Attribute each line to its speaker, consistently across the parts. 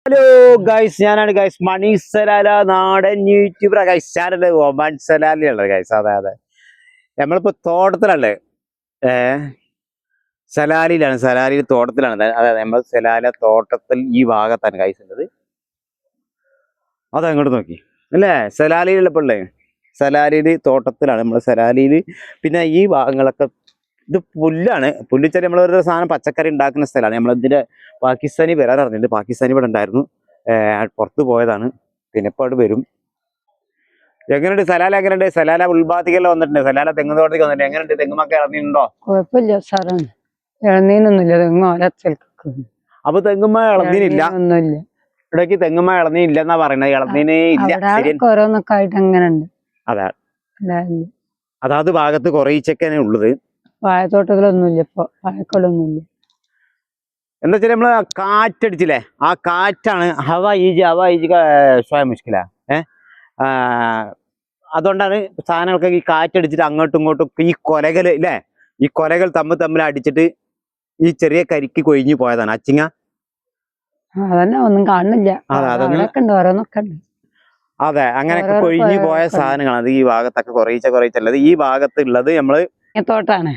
Speaker 1: Hello guys, ഞാനാണ് guys മണി Salalah നാടൻ YouTuber guys. ഞാനല്ലേ ഒമാൻ സലാലിയുള്ളത് ഗൈസ്. അതെ നമ്മളിപ്പോ തോട്ടത്തിലല്ലേ, സലാലിയിൽ തോട്ടത്തിലാണ്. അതെ, നമ്മൾ സലാല തോട്ടത്തിൽ ഈ ഭാഗത്താണ് ഗൈസ് ഉള്ളത്. അതാ ഇങ്ങോട്ട് നോക്കി അല്ലേ, സലാലിയിലുള്ളപ്പോൾ ഉള്ളേ. സലാലിയിൽ തോട്ടത്തിലാണ് നമ്മൾ. സലാലിയിൽ പിന്നെ ഈ ഭാഗങ്ങളൊക്കെ ഇത് പുല്ലാണ്. പുല്ലിച്ചാൽ നമ്മളൊരു സാധനം പച്ചക്കറി ഉണ്ടാക്കുന്ന സ്ഥലമാണ്. നമ്മളിതിന്റെ പാകിസ്ഥാനി വരാൻ അറിഞ്ഞിട്ടുണ്ട്. പാകിസ്ഥാനി ഇവിടെ ഉണ്ടായിരുന്നു, പുറത്ത് പോയതാണ്. പിന്നെ ഇപ്പോൾ അവിടെ വരും. എങ്ങനെയുണ്ട് സലാല? എങ്ങനെയുണ്ട് സലാല? ഉൾഭാഗത്തേക്കെല്ലാം വന്നിട്ടുണ്ട്. സലാല തെങ്ങ് തോട്ടത്തേക്ക് വന്നിട്ടുണ്ട്. എങ്ങനെയുണ്ട്? തെങ്ങുമൊക്കെ ഇളനീനുണ്ടോ?
Speaker 2: കുഴപ്പമില്ല സാറാണ്. ഇളനീനൊന്നുമില്ല, തെങ്ങ് ഒരച്ചൽക്ക്.
Speaker 1: അപ്പൊ തെങ്ങുമ്മ ഇളനീനില്ല? ഇവിടേക്ക് തെങ്ങുമ്മ ഇളനീൻ ഇല്ലെന്നാ പറയുന്നത്. ഇളനീന് ഇല്ല,
Speaker 2: ഓരോന്നൊക്കെ ആയിട്ട് അങ്ങനെ ഉണ്ട്.
Speaker 1: അതാ അതാത് ഭാഗത്ത് കുറയിച്ചൊക്കെയാണ് ഉള്ളത്.
Speaker 2: വാഴത്തോട്ടത്തിലൊന്നുമില്ല ഇപ്പൊ, വാഴക്കൊലൊന്നുമില്ല.
Speaker 1: എന്താ വെച്ചാൽ നമ്മള് കാറ്റടിച്ചില്ലേ, ആ കാറ്റാണ് ഹവ ഈജി മുഷ്കില. അതുകൊണ്ടാണ് സാധനങ്ങൾക്ക് ഈ കാറ്റടിച്ചിട്ട് അങ്ങോട്ടും ഇങ്ങോട്ടും ഈ കൊലകൾ ഇല്ലേ, ഈ കൊലകൾ തമ്മിൽ അടിച്ചിട്ട് ഈ ചെറിയ കരിക്ക് കൊഴിഞ്ഞു പോയതാണ്. അച്ചിങ്ങ
Speaker 2: അതന്നെ ഒന്നും കാണുന്നില്ല. ഓരോന്നൊക്കെ ഉണ്ട്.
Speaker 1: അതെ, അങ്ങനെയൊക്കെ കൊഴിഞ്ഞു പോയ സാധനങ്ങളാണ്. അത് ഈ ഭാഗത്തൊക്കെ കുറയിച്ചല്ലത്. ഈ ഭാഗത്ത് ഉള്ളത് നമ്മള്
Speaker 2: തോട്ടാണ്.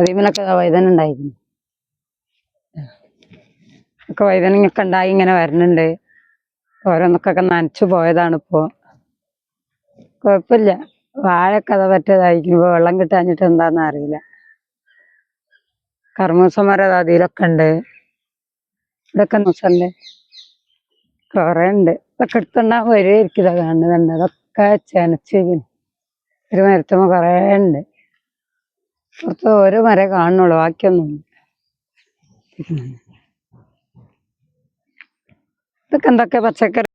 Speaker 2: ഇതിമലൊക്കെ വഴുതന ഉണ്ടായിരുന്നു. ഒക്കെ വഴുതനങ്ങൊക്കെ ഉണ്ടായി ഇങ്ങനെ വരണുണ്ട്. ഓരോന്നൊക്കെ നനച്ചു പോയതാണ്. ഇപ്പോ കുഴപ്പമില്ല. വാഴയൊക്കെ അത് പറ്റിയതായിരിക്കും. വെള്ളം കിട്ടാഞ്ഞിട്ട് എന്താന്ന് അറിയില്ല. കർമ്മൂസമരം അതിലൊക്കെ ഉണ്ട്. ഇതൊക്കെ നുസണ്ട് കൊറേ ഉണ്ട്. ഇതൊക്കെ എടുത്തുണ്ടാകും വരുമായിരിക്കും. ഇതാ കാണുന്നത്. അതൊക്കെ ചെനച്ച് ഒരു മരത്തുമ്പോ കൊറേ ഉണ്ട്. പുറത്ത് ഓരോ മരം കാണുന്നുള്ളു, ബാക്കിയൊന്നും. ഇതൊക്കെ എന്തൊക്കെ പച്ചക്കറി